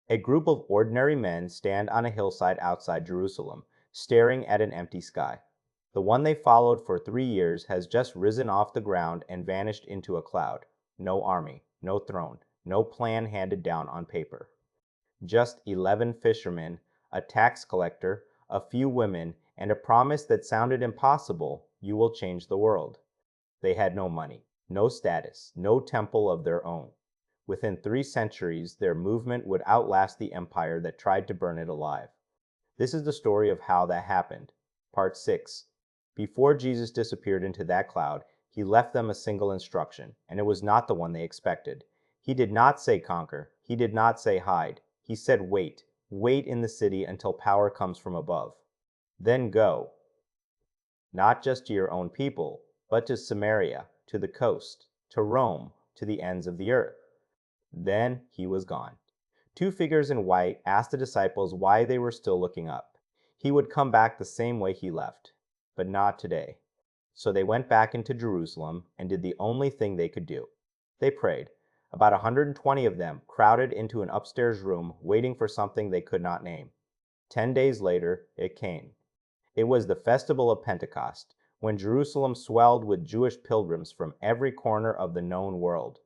A group of ordinary men stand on a hillside outside Jerusalem, staring at an empty sky. The one they followed for 3 years has just risen off the ground and vanished into a cloud. No army, no throne, no plan handed down on paper. Just 11 fishermen, a tax collector, a few women, and a promise that sounded impossible: you will change the world. They had no money, no status, no temple of their own. Within 3 centuries, their movement would outlast the empire that tried to burn it alive. This is the story of how that happened. Part 6. Before Jesus disappeared into that cloud, he left them a single instruction, and it was not the one they expected. He did not say conquer. He did not say hide. He said wait. Wait in the city until power comes from above. Then go. Not just to your own people, but to Samaria, to the coast, to Rome, to the ends of the earth. Then he was gone. 2 figures in white asked the disciples why they were still looking up. He would come back the same way he left, but not today. So they went back into Jerusalem and did the only thing they could do. They prayed. About 120 of them crowded into an upstairs room, waiting for something they could not name. 10 days later, it came. It was the festival of Pentecost, when Jerusalem swelled with Jewish pilgrims from every corner of the known world.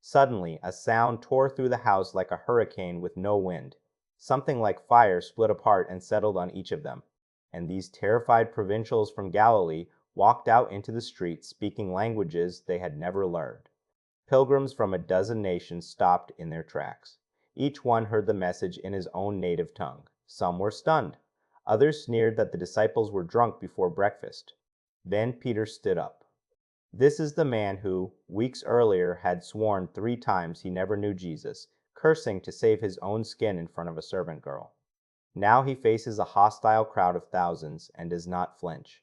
Suddenly, a sound tore through the house like a hurricane with no wind. Something like fire split apart and settled on each of them. And these terrified provincials from Galilee walked out into the streets, speaking languages they had never learned. Pilgrims from a dozen nations stopped in their tracks. Each one heard the message in his own native tongue. Some were stunned. Others sneered that the disciples were drunk before breakfast. Then Peter stood up. This is the man who, weeks earlier, had sworn 3 times he never knew Jesus, cursing to save his own skin in front of a servant girl. Now he faces a hostile crowd of thousands and does not flinch.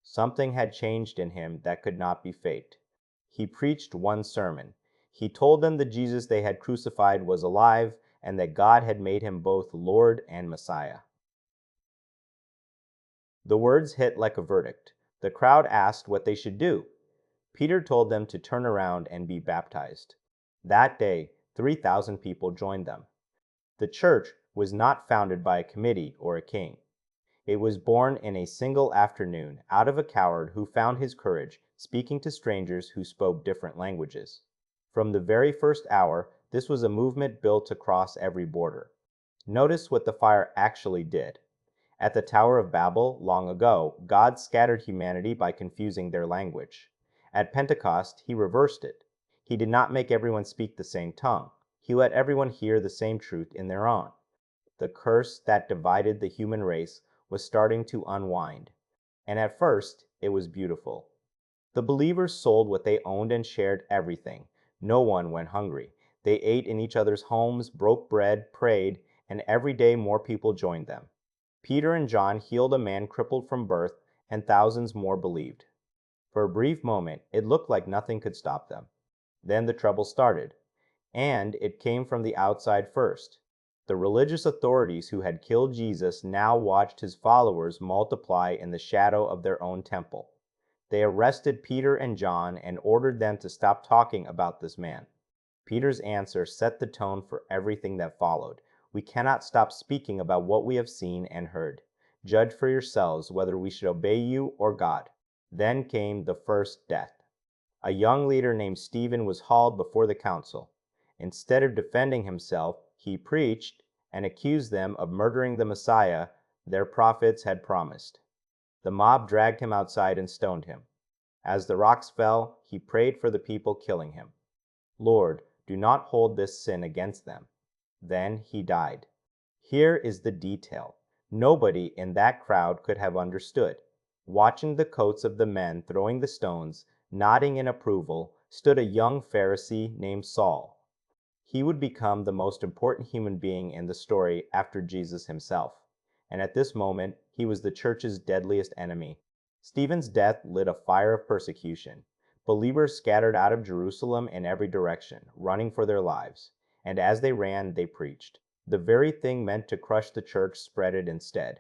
Something had changed in him that could not be faked. He preached one sermon. He told them the Jesus they had crucified was alive and that God had made him both Lord and Messiah. The words hit like a verdict. The crowd asked what they should do. Peter told them to turn around and be baptized. That day, 3,000 people joined them. The church was not founded by a committee or a king. It was born in a single afternoon out of a coward who found his courage speaking to strangers who spoke different languages. From the very first hour, this was a movement built across every border. Notice what the fire actually did. At the Tower of Babel, long ago, God scattered humanity by confusing their language. At Pentecost, he reversed it. He did not make everyone speak the same tongue. He let everyone hear the same truth in their own. The curse that divided the human race was starting to unwind. And at first, it was beautiful. The believers sold what they owned and shared everything. No one went hungry. They ate in each other's homes, broke bread, prayed, and every day more people joined them. Peter and John healed a man crippled from birth, and thousands more believed. For a brief moment, it looked like nothing could stop them. Then the trouble started, and it came from the outside first. The religious authorities who had killed Jesus now watched his followers multiply in the shadow of their own temple. They arrested Peter and John and ordered them to stop talking about this man. Peter's answer set the tone for everything that followed. We cannot stop speaking about what we have seen and heard. Judge for yourselves whether we should obey you or God. Then came the first death. A young leader named Stephen was hauled before the council. Instead of defending himself, he preached and accused them of murdering the Messiah their prophets had promised. The mob dragged him outside and stoned him. As the rocks fell, he prayed for the people killing him. Lord, do not hold this sin against them. Then he died. Here is the detail. Nobody in that crowd could have understood. Watching the coats of the men throwing the stones, nodding in approval, stood a young Pharisee named Saul. He would become the most important human being in the story after Jesus himself. And at this moment, he was the church's deadliest enemy. Stephen's death lit a fire of persecution. Believers scattered out of Jerusalem in every direction, running for their lives. And as they ran, they preached. The very thing meant to crush the church spread it instead.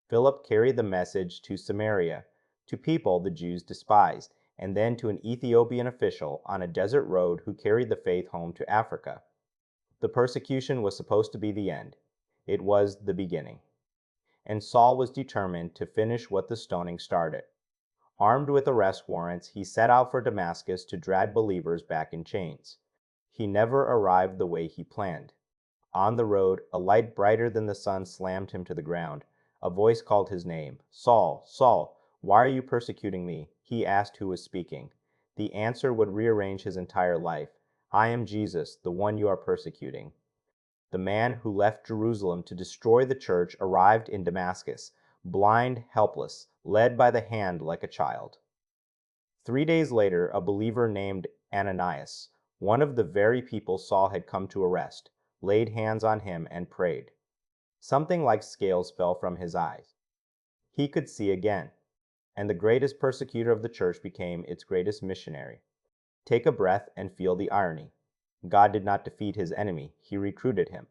Philip carried the message to Samaria, to people the Jews despised, and then to an Ethiopian official on a desert road who carried the faith home to Africa. The persecution was supposed to be the end. It was the beginning. And Saul was determined to finish what the stoning started. Armed with arrest warrants, he set out for Damascus to drag believers back in chains. He never arrived the way he planned. On the road, a light brighter than the sun slammed him to the ground. A voice called his name. "Saul, Saul, why are you persecuting me?" He asked who was speaking. The answer would rearrange his entire life. "I am Jesus, the one you are persecuting." The man who left Jerusalem to destroy the church arrived in Damascus, blind, helpless, led by the hand like a child. 3 days later, a believer named Ananias, one of the very people Saul had come to arrest, laid hands on him and prayed. Something like scales fell from his eyes. He could see again, and the greatest persecutor of the church became its greatest missionary. Take a breath and feel the irony. God did not defeat his enemy, he recruited him.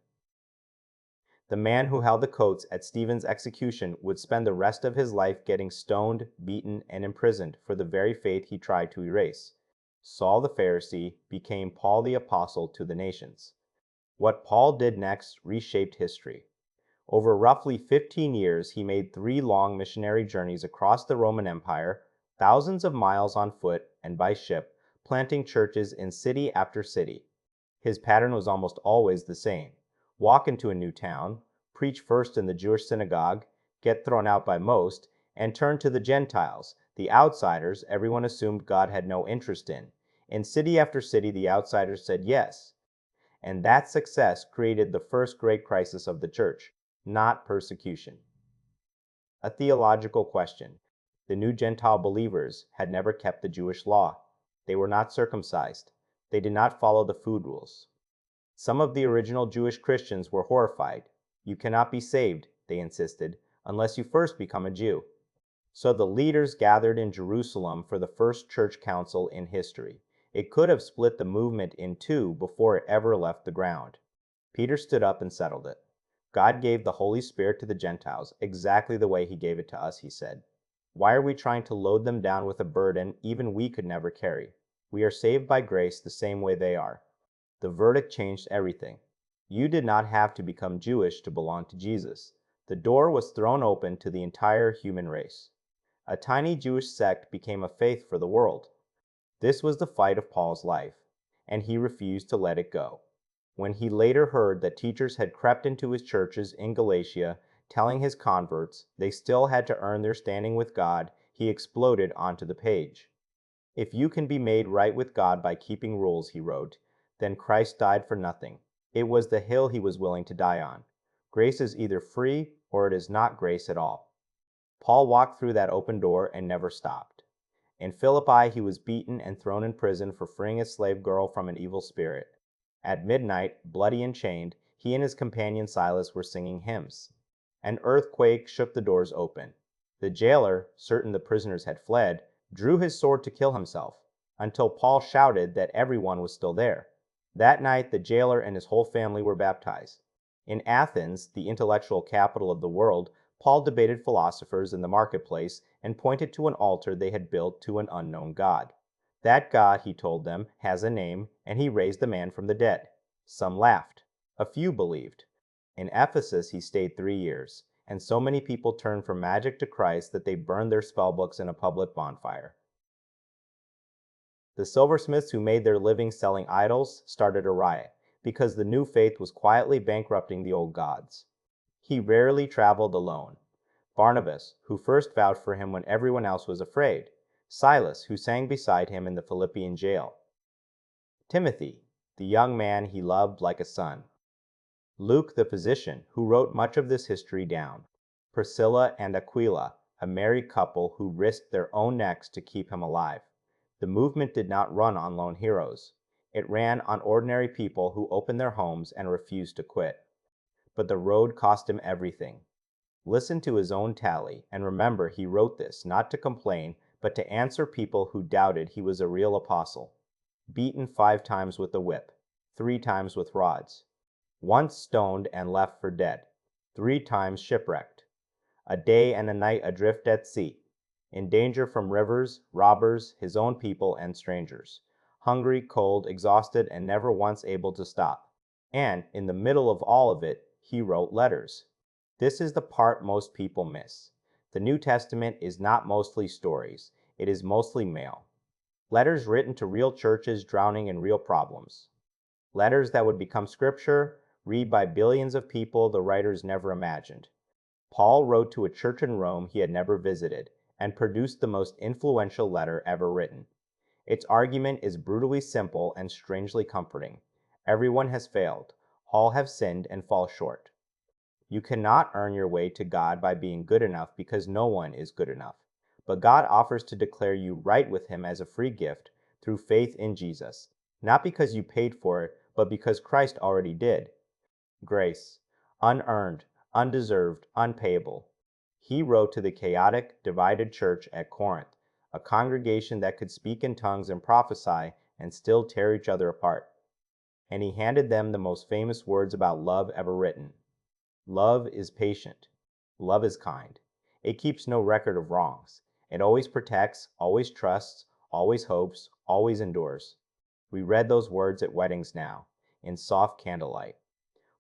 The man who held the coats at Stephen's execution would spend the rest of his life getting stoned, beaten, and imprisoned for the very faith he tried to erase. Saul the Pharisee became Paul the Apostle to the nations. What Paul did next reshaped history. Over roughly 15 years, he made 3 long missionary journeys across the Roman Empire, thousands of miles on foot and by ship, planting churches in city after city. His pattern was almost always the same. Walk into a new town, preach first in the Jewish synagogue, get thrown out by most, and turn to the Gentiles, the outsiders everyone assumed God had no interest in. In city after city, the outsiders said yes. And that success created the first great crisis of the church, not persecution. A theological question. The new Gentile believers had never kept the Jewish law. They were not circumcised. They did not follow the food rules. Some of the original Jewish Christians were horrified. You cannot be saved, they insisted, unless you first become a Jew. So the leaders gathered in Jerusalem for the first church council in history. It could have split the movement in two before it ever left the ground. Peter stood up and settled it. God gave the Holy Spirit to the Gentiles exactly the way he gave it to us, he said. Why are we trying to load them down with a burden even we could never carry? We are saved by grace the same way they are. The verdict changed everything. You did not have to become Jewish to belong to Jesus. The door was thrown open to the entire human race. A tiny Jewish sect became a faith for the world. This was the fight of Paul's life, and he refused to let it go. When he later heard that teachers had crept into his churches in Galatia, telling his converts they still had to earn their standing with God, he exploded onto the page. If you can be made right with God by keeping rules, he wrote, then Christ died for nothing. It was the hill he was willing to die on. Grace is either free or it is not grace at all. Paul walked through that open door and never stopped. In Philippi, he was beaten and thrown in prison for freeing a slave girl from an evil spirit. At midnight, bloody and chained, he and his companion Silas were singing hymns. An earthquake shook the doors open. The jailer, certain the prisoners had fled, drew his sword to kill himself, until Paul shouted that everyone was still there. That night, the jailer and his whole family were baptized. In Athens, the intellectual capital of the world, Paul debated philosophers in the marketplace and pointed to an altar they had built to an unknown god. That God, he told them, has a name, and he raised the man from the dead. Some laughed. A few believed. In Ephesus, he stayed 3 years, and so many people turned from magic to Christ that they burned their spellbooks in a public bonfire. The silversmiths who made their living selling idols started a riot, because the new faith was quietly bankrupting the old gods. He rarely traveled alone. Barnabas, who first vouched for him when everyone else was afraid. Silas, who sang beside him in the Philippian jail. Timothy, the young man he loved like a son. Luke, the physician, who wrote much of this history down. Priscilla and Aquila, a married couple who risked their own necks to keep him alive. The movement did not run on lone heroes. It ran on ordinary people who opened their homes and refused to quit. But the road cost him everything. Listen to his own tally, and remember he wrote this not to complain, but to answer people who doubted he was a real apostle. Beaten 5 times with a whip, 3 times with rods. Once stoned and left for dead, 3 times shipwrecked. A day and a night adrift at sea. In danger from rivers, robbers, his own people, and strangers. Hungry, cold, exhausted, and never once able to stop. And in the middle of all of it, he wrote letters. This is the part most people miss. The New Testament is not mostly stories, it is mostly mail. Letters written to real churches drowning in real problems. Letters that would become scripture, read by billions of people the writers never imagined. Paul wrote to a church in Rome he had never visited, and produced the most influential letter ever written. Its argument is brutally simple and strangely comforting. Everyone has failed. All have sinned and fall short. You cannot earn your way to God by being good enough because no one is good enough. But God offers to declare you right with Him as a free gift through faith in Jesus, not because you paid for it, but because Christ already did. Grace, unearned, undeserved, unpayable. He wrote to the chaotic, divided church at Corinth, a congregation that could speak in tongues and prophesy and still tear each other apart. And he handed them the most famous words about love ever written. Love is patient. Love is kind. It keeps no record of wrongs. It always protects, always trusts, always hopes, always endures. We read those words at weddings now, in soft candlelight.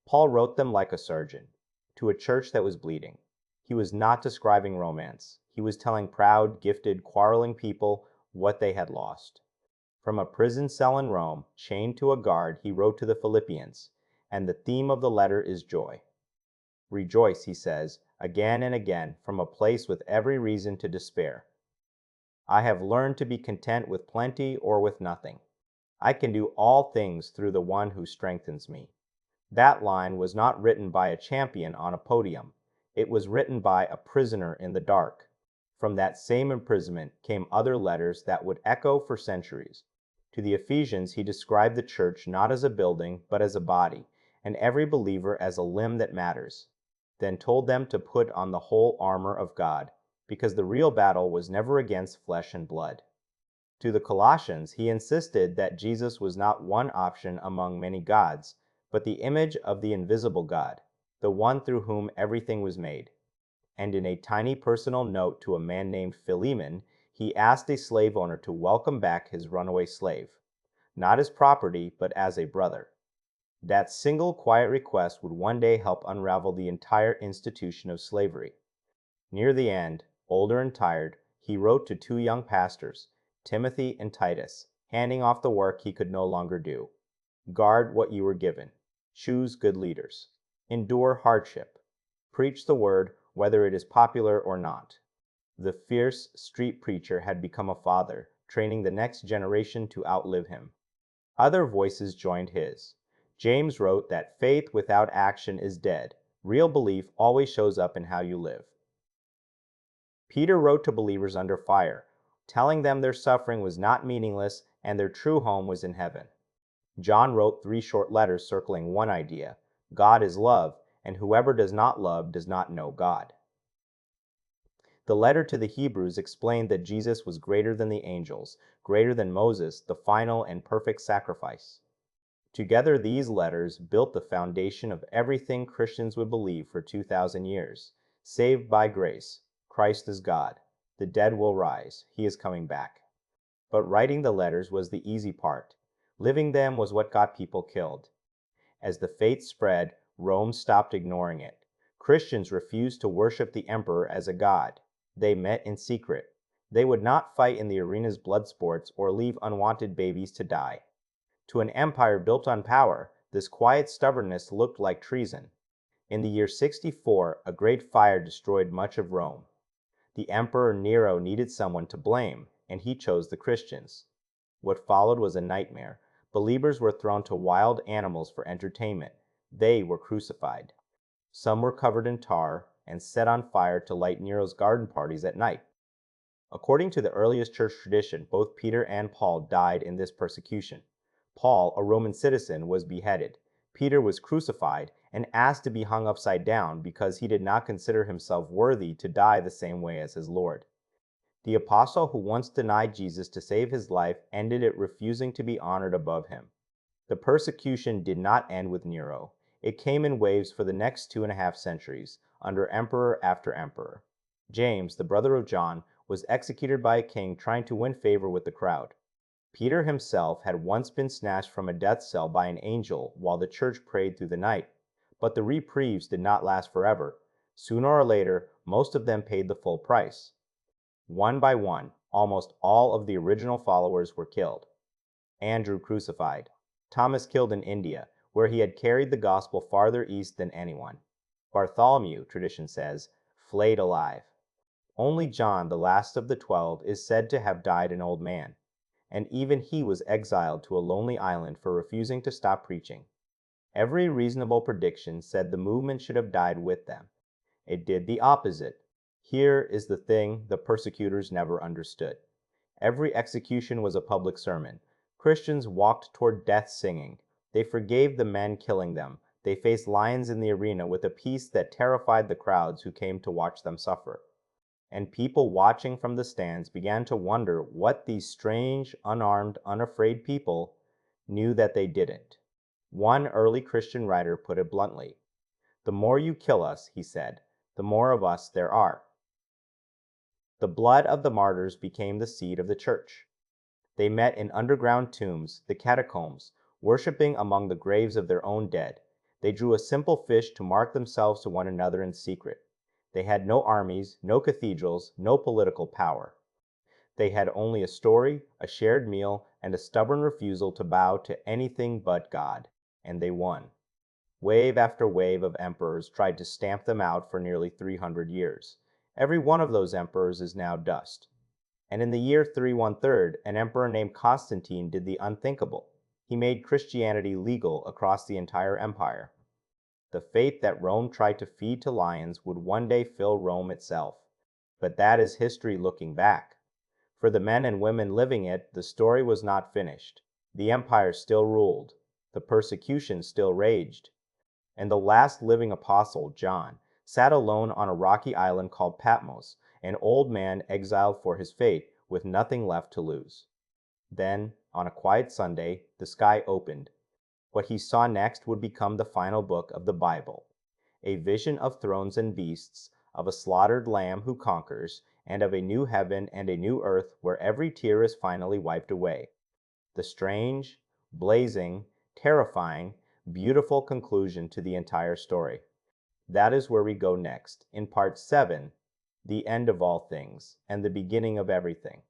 Paul wrote them like a surgeon, to a church that was bleeding. He was not describing romance. He was telling proud, gifted, quarreling people what they had lost. From a prison cell in Rome, chained to a guard, he wrote to the Philippians, and the theme of the letter is joy. Rejoice, he says, again and again, from a place with every reason to despair. I have learned to be content with plenty or with nothing. I can do all things through the one who strengthens me. That line was not written by a champion on a podium. It was written by a prisoner in the dark. From that same imprisonment came other letters that would echo for centuries. To the Ephesians, he described the church not as a building, but as a body, and every believer as a limb that matters. Then told them to put on the whole armor of God, because the real battle was never against flesh and blood. To the Colossians, he insisted that Jesus was not one option among many gods, but the image of the invisible God, the one through whom everything was made. And in a tiny personal note to a man named Philemon, he asked a slave owner to welcome back his runaway slave, not as property, but as a brother. That single quiet request would one day help unravel the entire institution of slavery. Near the end, older and tired, he wrote to two young pastors, Timothy and Titus, handing off the work he could no longer do. Guard what you were given. Choose good leaders. Endure hardship. Preach the word, whether it is popular or not. The fierce street preacher had become a father, training the next generation to outlive him. Other voices joined his. James wrote that faith without action is dead. Real belief always shows up in how you live. Peter wrote to believers under fire, telling them their suffering was not meaningless and their true home was in heaven. John wrote 3 short letters circling one idea: God is love, and whoever does not love does not know God. The letter to the Hebrews explained that Jesus was greater than the angels, greater than Moses, the final and perfect sacrifice. Together, these letters built the foundation of everything Christians would believe for 2,000 years. Saved by grace. Christ is God. The dead will rise. He is coming back. But writing the letters was the easy part. Living them was what got people killed. As the faith spread, Rome stopped ignoring it. Christians refused to worship the emperor as a god. They met in secret. They would not fight in the arena's blood sports or leave unwanted babies to die. To an empire built on power, this quiet stubbornness looked like treason. In the year 64, a great fire destroyed much of Rome. The emperor Nero needed someone to blame, and he chose the Christians. What followed was a nightmare. Believers were thrown to wild animals for entertainment. They were crucified. Some were covered in tar and set on fire to light Nero's garden parties at night. According to the earliest church tradition, both Peter and Paul died in this persecution. Paul, a Roman citizen, was beheaded. Peter was crucified and asked to be hung upside down because he did not consider himself worthy to die the same way as his Lord. The apostle who once denied Jesus to save his life ended it refusing to be honored above him. The persecution did not end with Nero. It came in waves for the next 2.5 centuries, under emperor after emperor. James, the brother of John, was executed by a king trying to win favor with the crowd. Peter himself had once been snatched from a death cell by an angel while the church prayed through the night. But the reprieves did not last forever. Sooner or later, most of them paid the full price. One by one, almost all of the original followers were killed. Andrew crucified. Thomas killed in India, where he had carried the gospel farther east than anyone. Bartholomew, tradition says, flayed alive. Only John, the last of the 12, is said to have died an old man, and even he was exiled to a lonely island for refusing to stop preaching. Every reasonable prediction said the movement should have died with them. It did the opposite. Here is the thing the persecutors never understood. Every execution was a public sermon. Christians walked toward death singing. They forgave the men killing them. They faced lions in the arena with a peace that terrified the crowds who came to watch them suffer. And people watching from the stands began to wonder what these strange, unarmed, unafraid people knew that they didn't. One early Christian writer put it bluntly. The more you kill us, he said, the more of us there are. The blood of the martyrs became the seed of the church. They met in underground tombs, the catacombs, worshiping among the graves of their own dead. They drew a simple fish to mark themselves to one another in secret. They had no armies, no cathedrals, no political power. They had only a story, a shared meal, and a stubborn refusal to bow to anything but God. And they won. Wave after wave of emperors tried to stamp them out for nearly 300 years. Every one of those emperors is now dust. And in the year 313, an emperor named Constantine did the unthinkable. He made Christianity legal across the entire empire. The faith that Rome tried to feed to lions would one day fill Rome itself. But that is history looking back. For the men and women living it, the story was not finished. The empire still ruled. The persecution still raged. And the last living apostle, John, sat alone on a rocky island called Patmos, an old man exiled for his faith with nothing left to lose. Then, on a quiet Sunday, the sky opened. What he saw next would become the final book of the Bible, a vision of thrones and beasts, of a slaughtered lamb who conquers, and of a new heaven and a new earth where every tear is finally wiped away. The strange, blazing, terrifying, beautiful conclusion to the entire story. That is where we go next, in part 7, the end of all things and the beginning of everything.